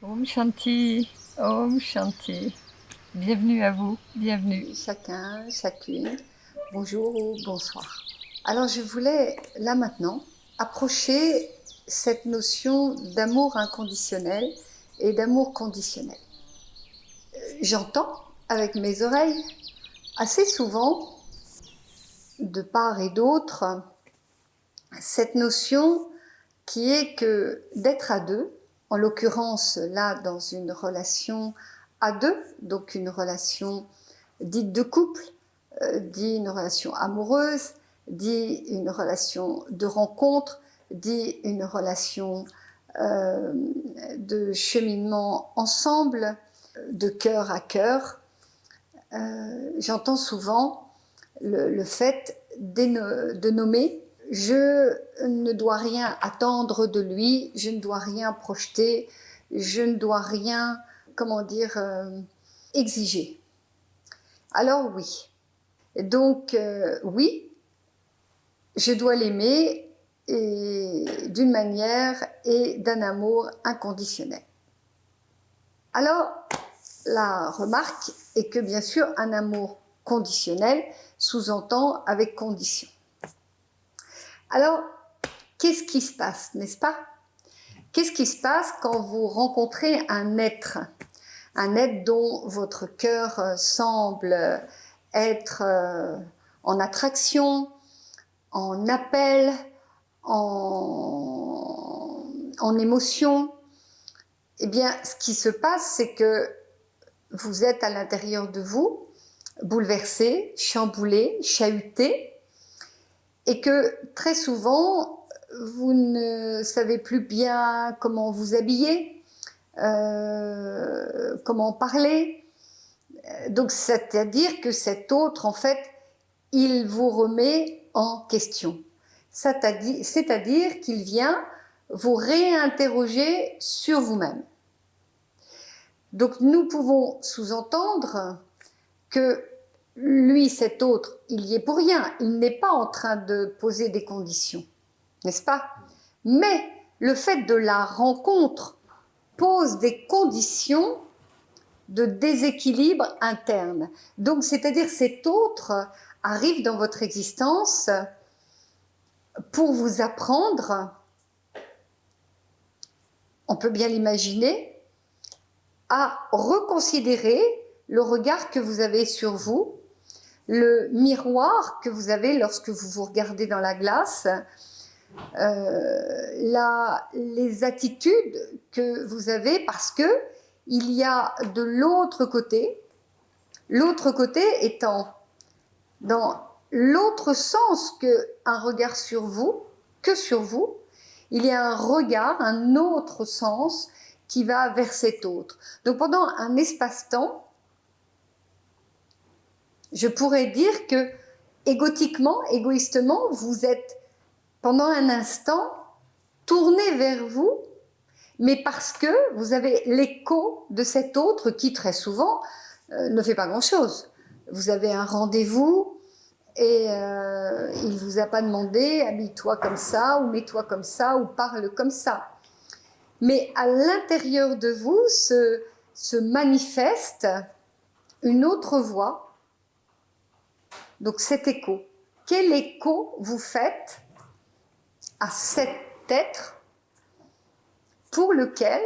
Om Shanti, Om Shanti. Bienvenue à vous, bienvenue. Chacun, chacune, bonjour ou bonsoir. Alors je voulais là maintenant approcher cette notion d'amour inconditionnel et d'amour conditionnel. J'entends avec mes oreilles assez souvent, de part et d'autre, cette notion qui est que d'être à deux, en l'occurrence là dans une relation à deux, donc une relation dite de couple, dit une relation amoureuse, dit une relation de rencontre, dit une relation de cheminement ensemble, de cœur à cœur. J'entends souvent le fait de nommer « je ne dois rien attendre de lui, je ne dois rien projeter, je ne dois rien, exiger ». Alors oui. Donc oui, je dois l'aimer d'une manière et d'un amour inconditionnel. Alors, la remarque est que bien sûr, un amour conditionnel sous-entend avec condition. Alors, qu'est-ce qui se passe, n'est-ce pas? Qu'est-ce qui se passe quand vous rencontrez un être dont votre cœur semble être en attraction, en appel, en émotion? Eh bien, ce qui se passe, c'est que vous êtes à l'intérieur de vous, bouleversé, chamboulé, chahuté, et que très souvent, vous ne savez plus bien comment vous habiller, comment parler. Donc, c'est-à-dire que cet autre, en fait, il vous remet en question. C'est-à-dire qu'il vient vous réinterroger sur vous-même. Donc, nous pouvons sous-entendre que lui, cet autre, il y est pour rien. Il n'est pas en train de poser des conditions, n'est-ce pas? Mais le fait de la rencontre pose des conditions de déséquilibre interne. Donc, c'est-à-dire cet autre arrive dans votre existence pour vous apprendre, on peut bien l'imaginer, à reconsidérer le regard que vous avez sur vous, le miroir que vous avez lorsque vous vous regardez dans la glace, les attitudes que vous avez, parce que il y a de l'autre côté étant dans l'autre sens qu'un regard sur vous, il y a un regard, un autre sens qui va vers cet autre. Donc pendant un espace-temps, je pourrais dire que égoïstement, vous êtes pendant un instant tourné vers vous, mais parce que vous avez l'écho de cet autre qui très souvent ne fait pas grand-chose. Vous avez un rendez-vous et il vous a pas demandé habille-toi comme ça ou mets-toi comme ça ou parle comme ça. Mais à l'intérieur de vous se manifeste une autre voix. Donc cet écho. Quel écho vous faites à cet être pour lequel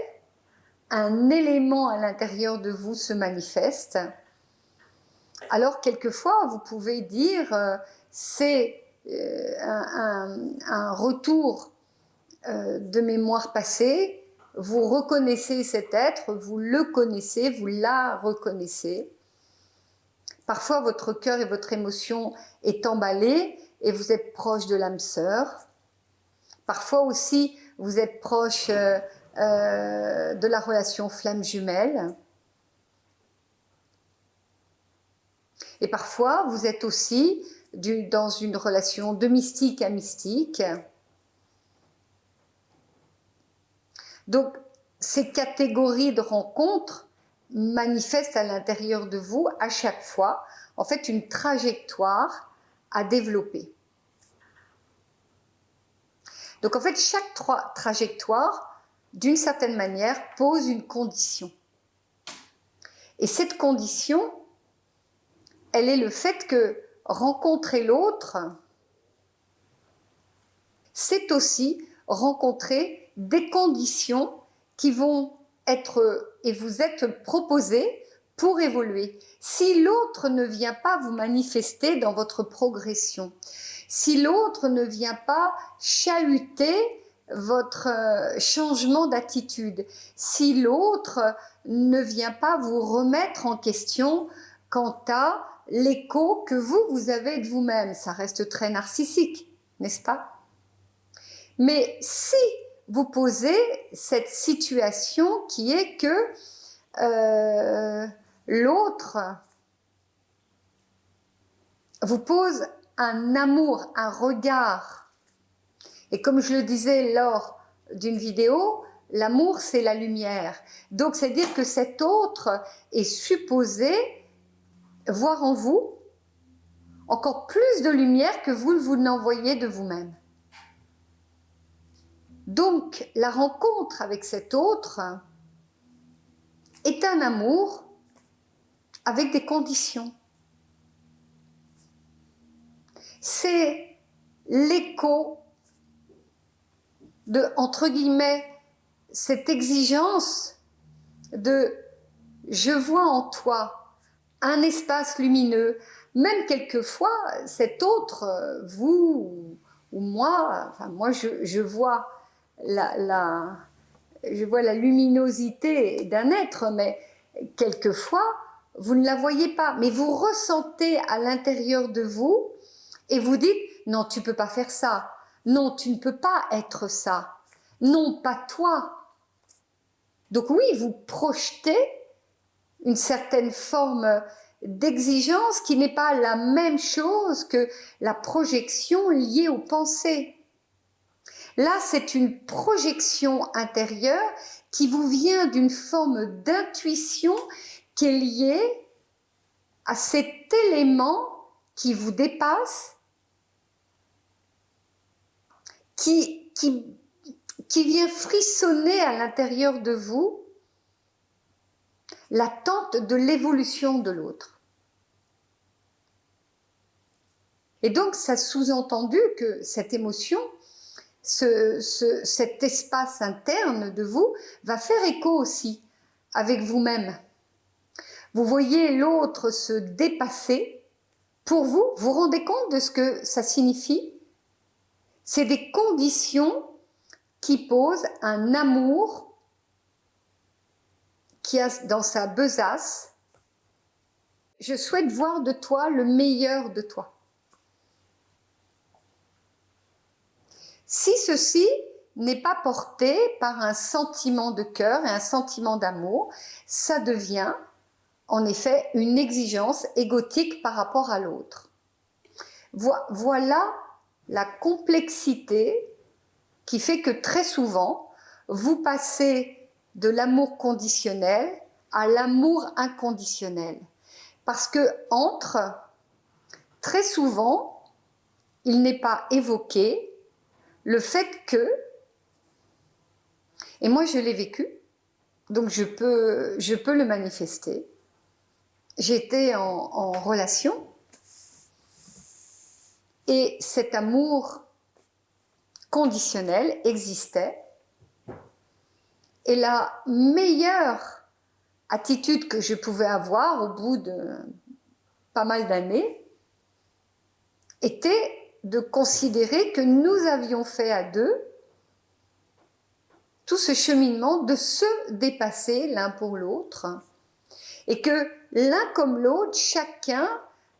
un élément à l'intérieur de vous se manifeste? Alors quelquefois vous pouvez dire c'est un retour de mémoire passée, vous reconnaissez cet être, vous le connaissez, vous la reconnaissez. Parfois, votre cœur et votre émotion est emballé et vous êtes proche de l'âme sœur. Parfois aussi, vous êtes proche de la relation flamme jumelle. Et parfois, vous êtes aussi dans une relation de mystique à mystique. Donc, ces catégories de rencontres manifestent à l'intérieur de vous, à chaque fois, en fait, une trajectoire à développer. Donc, en fait, chaque trajectoire d'une certaine manière, pose une condition. Et cette condition, elle est le fait que rencontrer l'autre, c'est aussi rencontrer des conditions qui vont être et vous être proposées pour évoluer. Si l'autre ne vient pas vous manifester dans votre progression, si l'autre ne vient pas chahuter votre changement d'attitude, si l'autre ne vient pas vous remettre en question quant à l'écho que vous avez de vous-même, ça reste très narcissique, n'est-ce pas? Mais si vous posez cette situation qui est que l'autre vous pose un amour, un regard. Et comme je le disais lors d'une vidéo, l'amour c'est la lumière. Donc c'est-à-dire que cet autre est supposé voir en vous encore plus de lumière que vous n'envoyez de vous-même. Donc la rencontre avec cet autre est un amour avec des conditions. C'est l'écho de, entre guillemets, cette exigence de je vois en toi un espace lumineux, même quelquefois cet autre, vous ou moi, enfin moi je vois je vois la luminosité d'un être, mais quelquefois vous ne la voyez pas, mais vous ressentez à l'intérieur de vous et vous dites non, tu ne peux pas faire ça, non, tu ne peux pas être ça, non, pas toi. Donc oui, vous projetez une certaine forme d'exigence qui n'est pas la même chose que la projection liée aux pensées. Là, c'est une projection intérieure qui vous vient d'une forme d'intuition qui est liée à cet élément qui vous dépasse, qui vient frissonner à l'intérieur de vous l'attente de l'évolution de l'autre. Et donc, ça sous-entendu que cette émotion, cet espace interne de vous va faire écho aussi avec vous-même. Vous voyez l'autre se dépasser. Pour vous, vous vous rendez compte de ce que ça signifie? C'est des conditions qui posent un amour qui a dans sa besace « Je souhaite voir de toi le meilleur de toi ». Si ceci n'est pas porté par un sentiment de cœur et un sentiment d'amour, ça devient en effet une exigence égotique par rapport à l'autre. Voilà la complexité qui fait que très souvent, vous passez de l'amour conditionnel à l'amour inconditionnel. Parce que très souvent, il n'est pas évoqué le fait que, et moi je l'ai vécu, donc je peux le manifester. J'étais en relation et cet amour conditionnel existait. Et la meilleure attitude que je pouvais avoir au bout de pas mal d'années était de considérer que nous avions fait à deux tout ce cheminement de se dépasser l'un pour l'autre et que l'un comme l'autre, chacun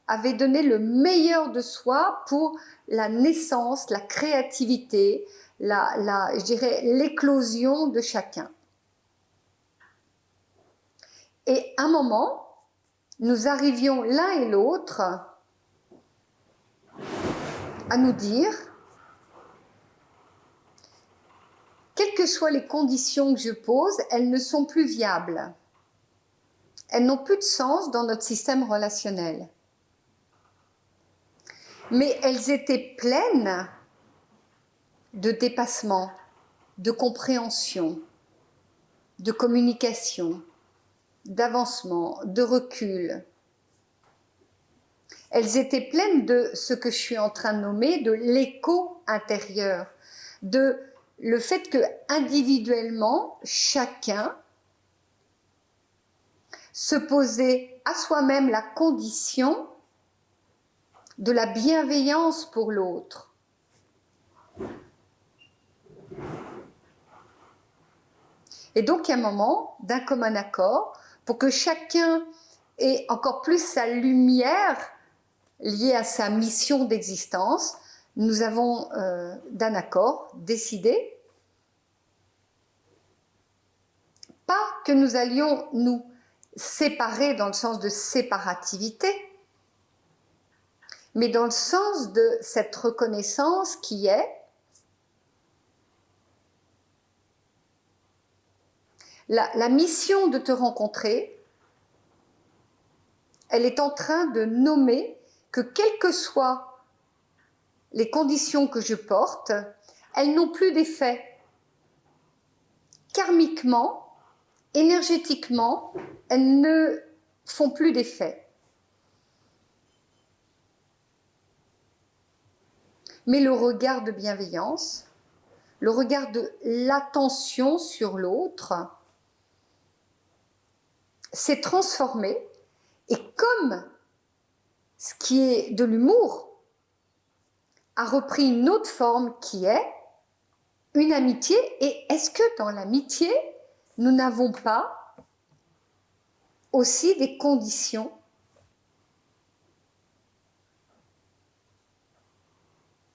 avait donné le meilleur de soi pour la naissance, la créativité, je dirais l'éclosion de chacun. Et à un moment, nous arrivions l'un et l'autre à nous dire, quelles que soient les conditions que je pose, elles ne sont plus viables. Elles n'ont plus de sens dans notre système relationnel. Mais elles étaient pleines de dépassement, de compréhension, de communication, d'avancement, de recul. Elles étaient pleines de ce que je suis en train de nommer de l'écho intérieur, de le fait que individuellement, chacun se posait à soi-même la condition de la bienveillance pour l'autre. Et donc, il y a un moment d'un commun accord pour que chacun ait encore plus sa lumière liée à sa mission d'existence. Nous avons d'un accord décidé pas que nous allions nous séparer dans le sens de séparativité, mais dans le sens de cette reconnaissance qui est la mission de te rencontrer, elle est en train de nommer que quelles que soient les conditions que je porte, elles n'ont plus d'effet. Karmiquement, énergétiquement, elles ne font plus d'effet. Mais le regard de bienveillance, le regard de l'attention sur l'autre, s'est transformé, et comme ce qui est de l'humour a repris une autre forme qui est une amitié. Et est-ce que dans l'amitié, nous n'avons pas aussi des conditions ?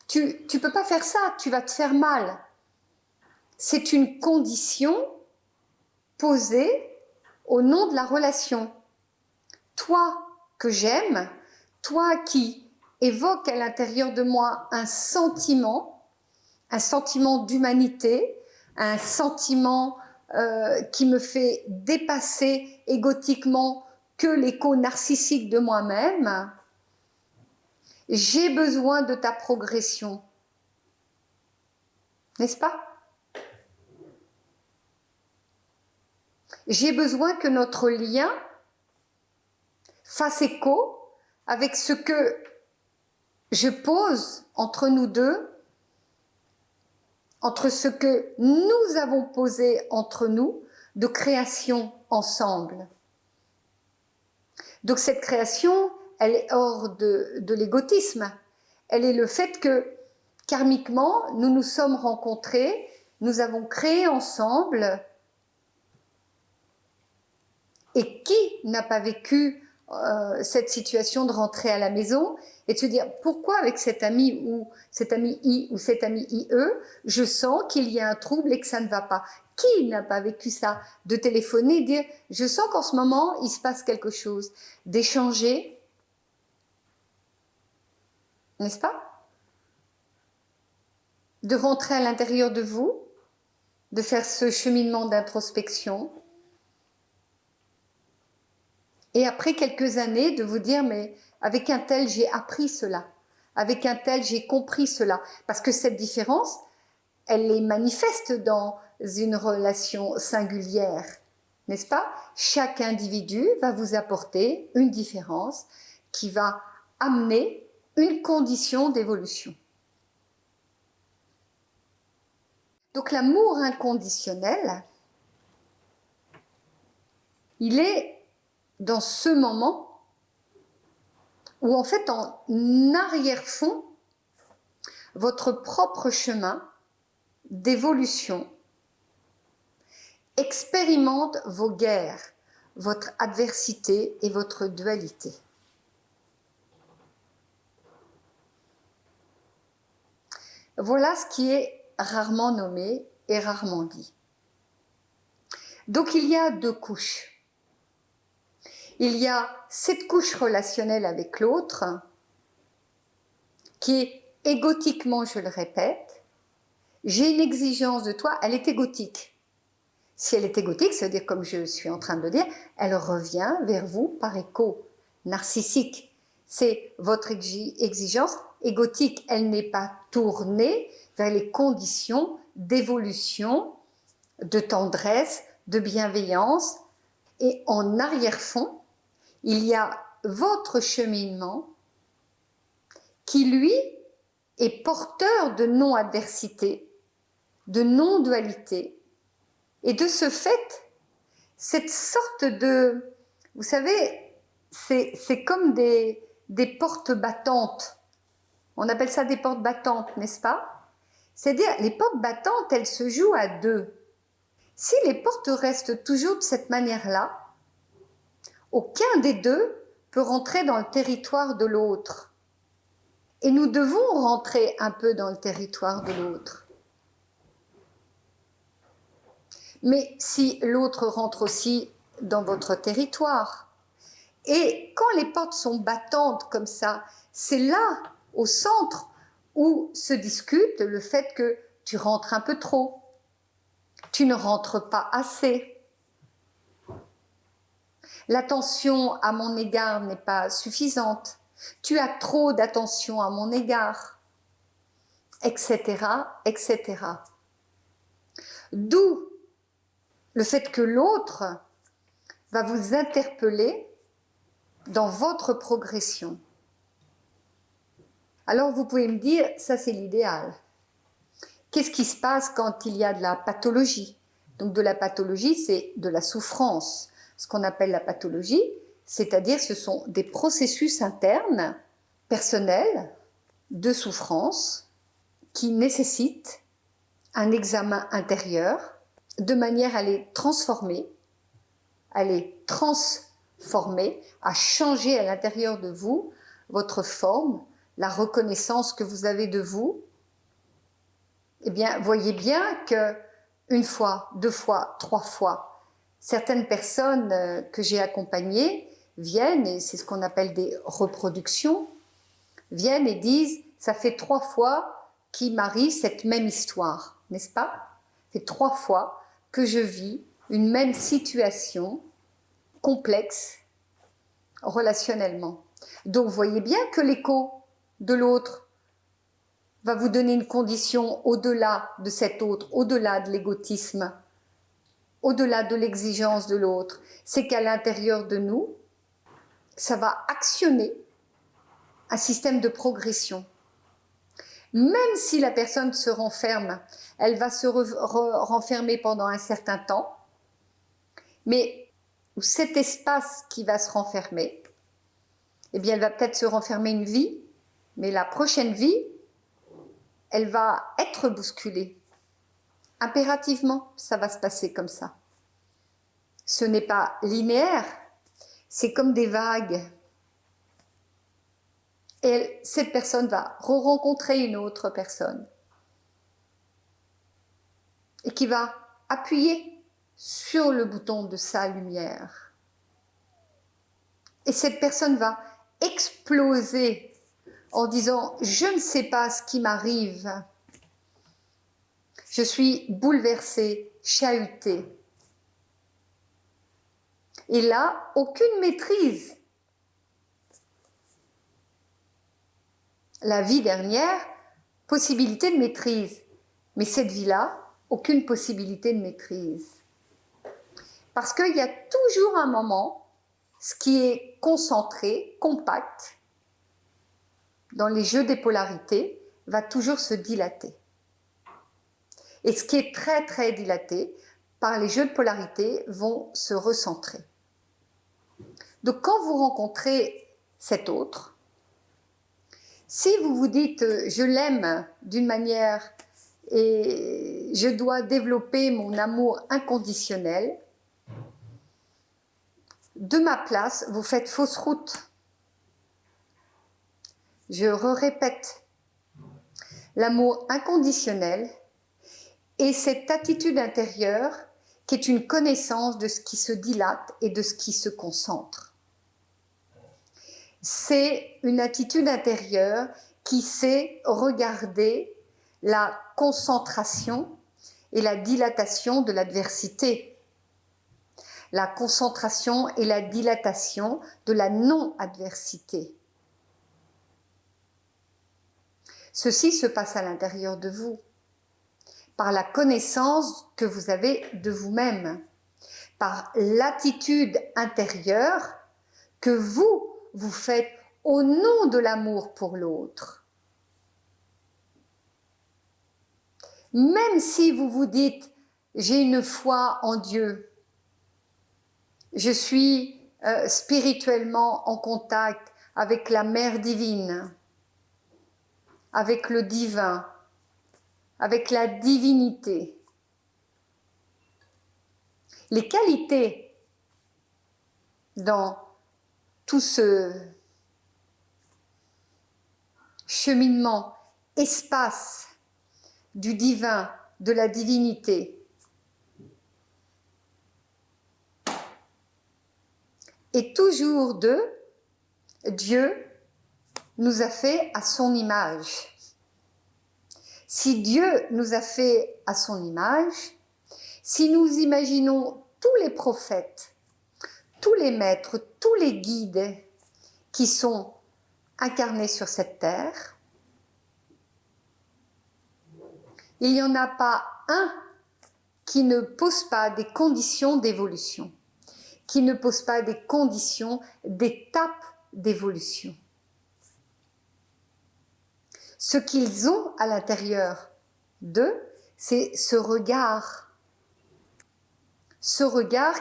Tu ne peux pas faire ça, tu vas te faire mal. C'est une condition posée au nom de la relation. Toi que j'aime, toi qui évoque à l'intérieur de moi un sentiment d'humanité, un sentiment qui me fait dépasser égotiquement que l'écho narcissique de moi-même, j'ai besoin de ta progression. N'est-ce pas ? J'ai besoin que notre lien fasse écho avec ce que je pose entre nous deux, entre ce que nous avons posé entre nous de création ensemble. Donc cette création, elle est hors de l'égotisme. Elle est le fait que, karmiquement, nous nous sommes rencontrés, nous avons créé ensemble. Et qui n'a pas vécu cette situation de rentrer à la maison et de se dire pourquoi avec cet ami ou cet ami I ou cet ami IE, je sens qu'il y a un trouble et que ça ne va pas. Qui n'a pas vécu ça? De téléphoner et dire je sens qu'en ce moment il se passe quelque chose. D'échanger, n'est-ce pas? De rentrer à l'intérieur de vous, de faire ce cheminement d'introspection. Et après quelques années, de vous dire, mais avec un tel, j'ai appris cela. Avec un tel, j'ai compris cela. Parce que cette différence, elle est manifeste dans une relation singulière, n'est-ce pas? Chaque individu va vous apporter une différence qui va amener une condition d'évolution. Donc l'amour inconditionnel, il est dans ce moment où en fait en arrière-fond, votre propre chemin d'évolution expérimente vos guerres, votre adversité et votre dualité. Voilà ce qui est rarement nommé et rarement dit. Donc il y a deux couches. Il y a cette couche relationnelle avec l'autre qui est égotiquement, je le répète, j'ai une exigence de toi, elle est égotique. Si elle est égotique, ça veut dire, comme je suis en train de le dire, elle revient vers vous par écho narcissique. C'est votre exigence égotique, elle n'est pas tournée vers les conditions d'évolution, de tendresse, de bienveillance. Et en arrière-fond, il y a votre cheminement qui, lui, est porteur de non-adversité, de non-dualité. Et de ce fait, cette sorte de... Vous savez, c'est comme des portes battantes. On appelle ça des portes battantes, n'est-ce pas? C'est-à-dire, les portes battantes, elles se jouent à deux. Si les portes restent toujours de cette manière-là, aucun des deux peut rentrer dans le territoire de l'autre. Et nous devons rentrer un peu dans le territoire de l'autre. Mais si l'autre rentre aussi dans votre territoire, et quand les portes sont battantes comme ça, c'est là, au centre, où se discute le fait que tu rentres un peu trop, tu ne rentres pas assez, l'attention à mon égard n'est pas suffisante, tu as trop d'attention à mon égard, etc., etc. D'où le fait que l'autre va vous interpeller dans votre progression. Alors vous pouvez me dire, ça c'est l'idéal. Qu'est-ce qui se passe quand il y a de la pathologie? Donc de la pathologie, c'est de la souffrance. Ce qu'on appelle la pathologie, c'est-à-dire ce sont des processus internes, personnels, de souffrance, qui nécessitent un examen intérieur, de manière à les transformer, à changer à l'intérieur de vous votre forme, la reconnaissance que vous avez de vous. Eh bien, voyez bien que une fois, deux fois, trois fois, certaines personnes que j'ai accompagnées viennent, et c'est ce qu'on appelle des reproductions, viennent et disent, ça fait 3 fois qu'il m'arrive cette même histoire, n'est-ce pas? Ça fait 3 fois que je vis une même situation complexe relationnellement. Donc, voyez bien que l'écho de l'autre va vous donner une condition au-delà de cet autre, au-delà de l'égotisme, au-delà de l'exigence de l'autre. C'est qu'à l'intérieur de nous, ça va actionner un système de progression. Même si la personne se renferme, elle va se renfermer pendant un certain temps, mais cet espace qui va se renfermer, eh bien, elle va peut-être se renfermer une vie, mais la prochaine vie, elle va être bousculée. Impérativement, ça va se passer comme ça. Ce n'est pas linéaire, c'est comme des vagues. Et cette personne va re-rencontrer une autre personne et qui va appuyer sur le bouton de sa lumière. Et cette personne va exploser en disant « Je ne sais pas ce qui m'arrive. Je suis bouleversée, chahutée. » Et là, aucune maîtrise. La vie dernière, possibilité de maîtrise. Mais cette vie-là, aucune possibilité de maîtrise. Parce qu'il y a toujours un moment, ce qui est concentré, compact, dans les jeux des polarités, va toujours se dilater. Et ce qui est très très dilaté, par les jeux de polarité, vont se recentrer. Donc quand vous rencontrez cet autre, si vous vous dites « je l'aime d'une manière et je dois développer mon amour inconditionnel », de ma place, vous faites fausse route. Je répète, l'amour inconditionnel est cette attitude intérieure qui est une connaissance de ce qui se dilate et de ce qui se concentre. C'est une attitude intérieure qui sait regarder la concentration et la dilatation de l'adversité, la concentration et la dilatation de la non-adversité. Ceci se passe à l'intérieur de vous, par la connaissance que vous avez de vous-même. par l'attitude intérieure que vous faites au nom de l'amour pour l'autre. Même si vous vous dites « j'ai une foi en Dieu », je suis spirituellement en contact avec la Mère divine, avec le divin, avec la divinité. Les qualités dans tout ce cheminement, espace du divin, de la divinité, est toujours de Dieu nous a fait à son image. Si Dieu nous a fait à son image, si nous imaginons tous les prophètes, tous les maîtres, tous les guides qui sont incarnés sur cette terre, il n'y en a pas un qui ne pose pas des conditions d'évolution, qui ne pose pas des conditions d'étapes d'évolution. Ce qu'ils ont à l'intérieur d'eux, c'est ce regard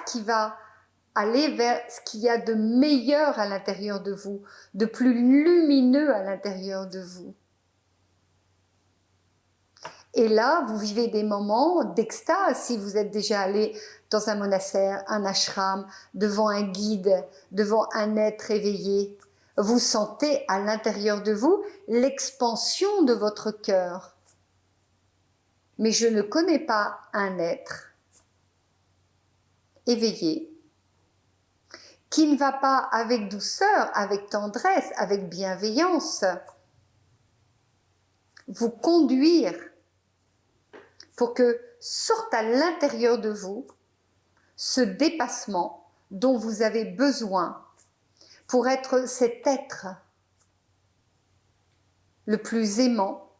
qui va aller vers ce qu'il y a de meilleur à l'intérieur de vous, de plus lumineux à l'intérieur de vous. Et là, vous vivez des moments d'extase si vous êtes déjà allé dans un monastère, un ashram, devant un guide, devant un être éveillé. Vous sentez à l'intérieur de vous l'expansion de votre cœur. Mais je ne connais pas un être éveillé qui ne va pas avec douceur, avec tendresse, avec bienveillance vous conduire pour que sorte à l'intérieur de vous ce dépassement dont vous avez besoin pour être cet être le plus aimant,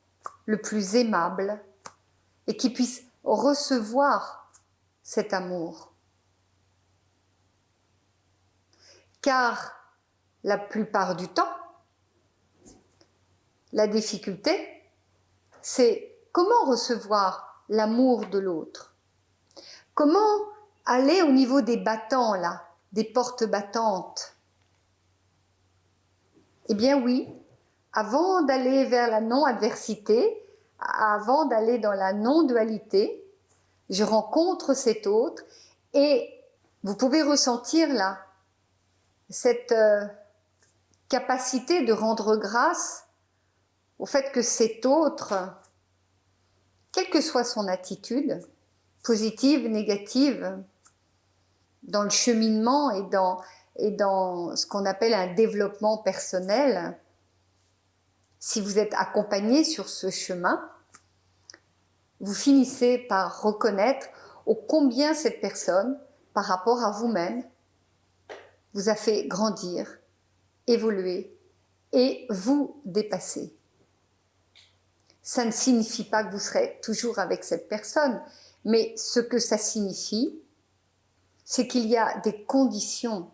le plus aimable et qui puisse recevoir cet amour. Car la plupart du temps, la difficulté, c'est comment recevoir l'amour de l'autre. Comment aller au niveau des battants, là, des portes battantes. Eh bien oui, avant d'aller vers la non-adversité, avant d'aller dans la non-dualité, je rencontre cet autre et vous pouvez ressentir là cette capacité de rendre grâce au fait que cet autre, quelle que soit son attitude, positive, négative, dans le cheminement et dans ce qu'on appelle un développement personnel, si vous êtes accompagné sur ce chemin, vous finissez par reconnaître ô combien cette personne, par rapport à vous-même, vous a fait grandir, évoluer et vous dépasser. Ça ne signifie pas que vous serez toujours avec cette personne, mais ce que ça signifie, c'est qu'il y a des conditions.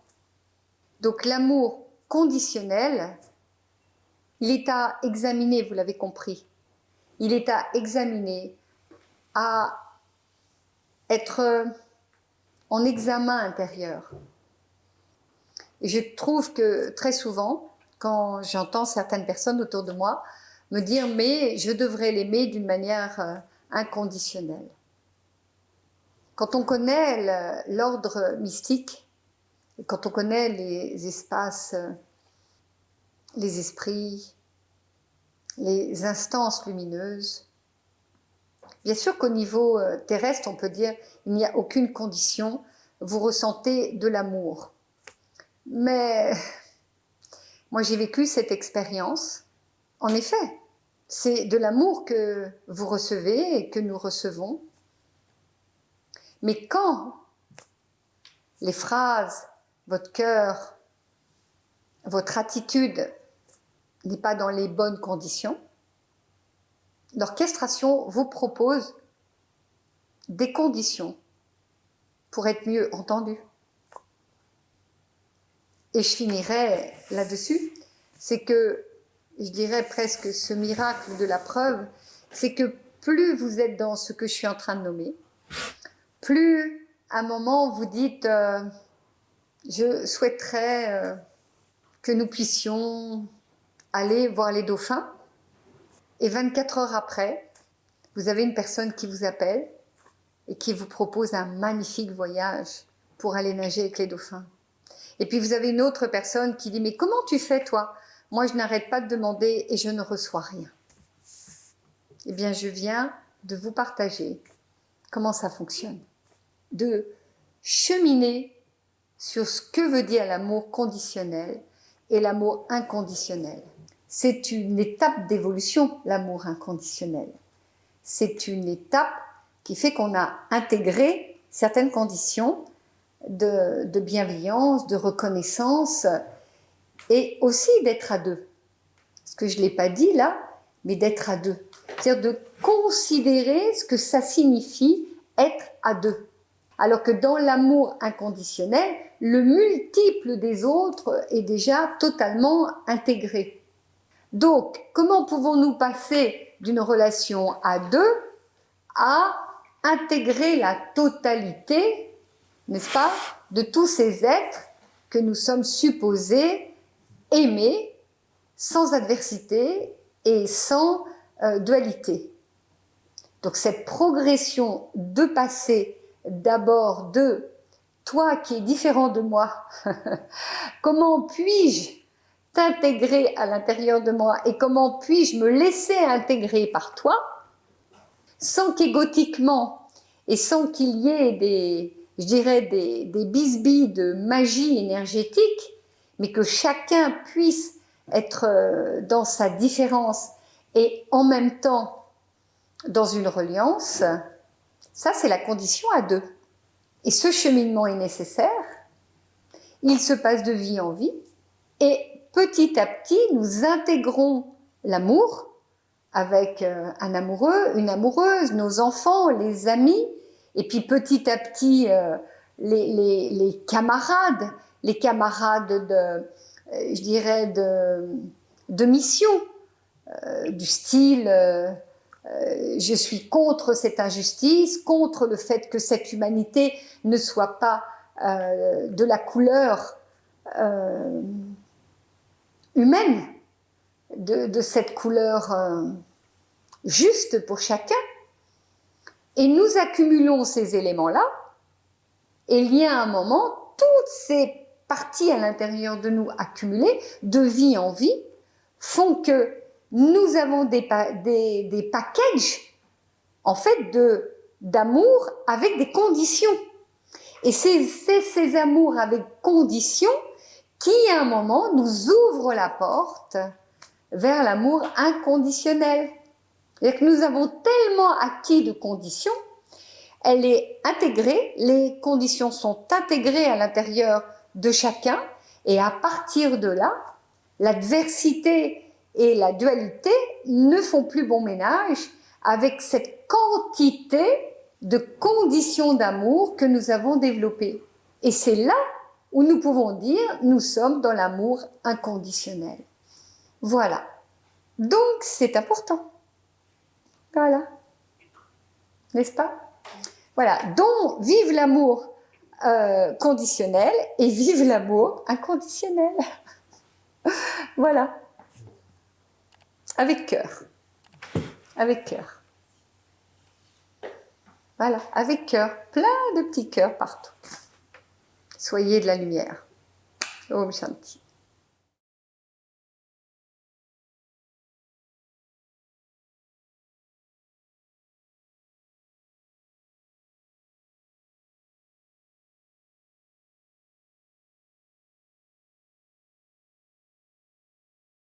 Donc l'amour conditionnel, il est à examiner, vous l'avez compris. Il est à examiner, à être en examen intérieur. Et je trouve que très souvent, quand j'entends certaines personnes autour de moi me dire « mais je devrais l'aimer d'une manière inconditionnelle ». Quand on connaît l'ordre mystique, et quand on connaît les espaces, les esprits, les instances lumineuses, bien sûr qu'au niveau terrestre, on peut dire il n'y a aucune condition, vous ressentez de l'amour. Mais moi j'ai vécu cette expérience. En effet, c'est de l'amour que vous recevez et que nous recevons. Mais quand les phrases, votre cœur, votre attitude n'est pas dans les bonnes conditions, l'orchestration vous propose des conditions pour être mieux entendu. Et je finirai là-dessus, c'est que, je dirais presque ce miracle de la preuve, c'est que plus vous êtes dans ce que je suis en train de nommer, plus à un moment vous dites je souhaiterais que nous puissions aller voir les dauphins, et 24 heures après, vous avez une personne qui vous appelle et qui vous propose un magnifique voyage pour aller nager avec les dauphins. Et puis vous avez une autre personne qui dit « Mais comment tu fais toi ? Moi je n'arrête pas de demander et je ne reçois rien. » Eh bien je viens de vous partager comment ça fonctionne. De cheminer sur ce que veut dire l'amour conditionnel et l'amour inconditionnel. C'est une étape d'évolution, l'amour inconditionnel. C'est une étape qui fait qu'on a intégré certaines conditions de bienveillance, de reconnaissance et aussi d'être à deux. Ce que je ne l'ai pas dit là, mais d'être à deux. C'est-à-dire de considérer ce que ça signifie être à deux. Alors que dans l'amour inconditionnel, le multiple des autres est déjà totalement intégré. Donc, comment pouvons-nous passer d'une relation à deux à intégrer la totalité, n'est-ce pas, de tous ces êtres que nous sommes supposés aimer sans adversité et sans dualité. Donc cette progression de passer d'abord de toi qui es différent de moi, comment puis-je t'intégrer à l'intérieur de moi et comment puis-je me laisser intégrer par toi, sans qu'égotiquement et sans qu'il y ait des bisbilles de magie énergétique, mais que chacun puisse être dans sa différence et en même temps dans une reliance, ça c'est la condition à deux. Et ce cheminement est nécessaire, il se passe de vie en vie, et petit à petit nous intégrons l'amour avec un amoureux, une amoureuse, nos enfants, les amis, et puis petit à petit les camarades je dirais de mission, du style je suis contre cette injustice, contre le fait que cette humanité ne soit pas de la couleur humaine, de cette couleur juste pour chacun. Et nous accumulons ces éléments-là, et il y a un moment, toutes ces parties à l'intérieur de nous accumulées, de vie en vie, font que nous avons des packages, en fait, d'amour avec des conditions. Et c'est ces amours avec conditions qui, à un moment, nous ouvrent la porte vers l'amour inconditionnel. C'est-à-dire que nous avons tellement acquis de conditions, elle est intégrée, les conditions sont intégrées à l'intérieur de chacun, et à partir de là, l'adversité et la dualité ne font plus bon ménage avec cette quantité de conditions d'amour que nous avons développées. Et c'est là où nous pouvons dire nous sommes dans l'amour inconditionnel. Voilà. Donc c'est important. Voilà. N'est-ce pas? Voilà. Donc vive l'amour conditionnel et vive l'amour inconditionnel. Voilà. Avec cœur. Avec cœur. Voilà, avec cœur. Plein de petits cœurs partout. Soyez de la lumière. Om Shanti.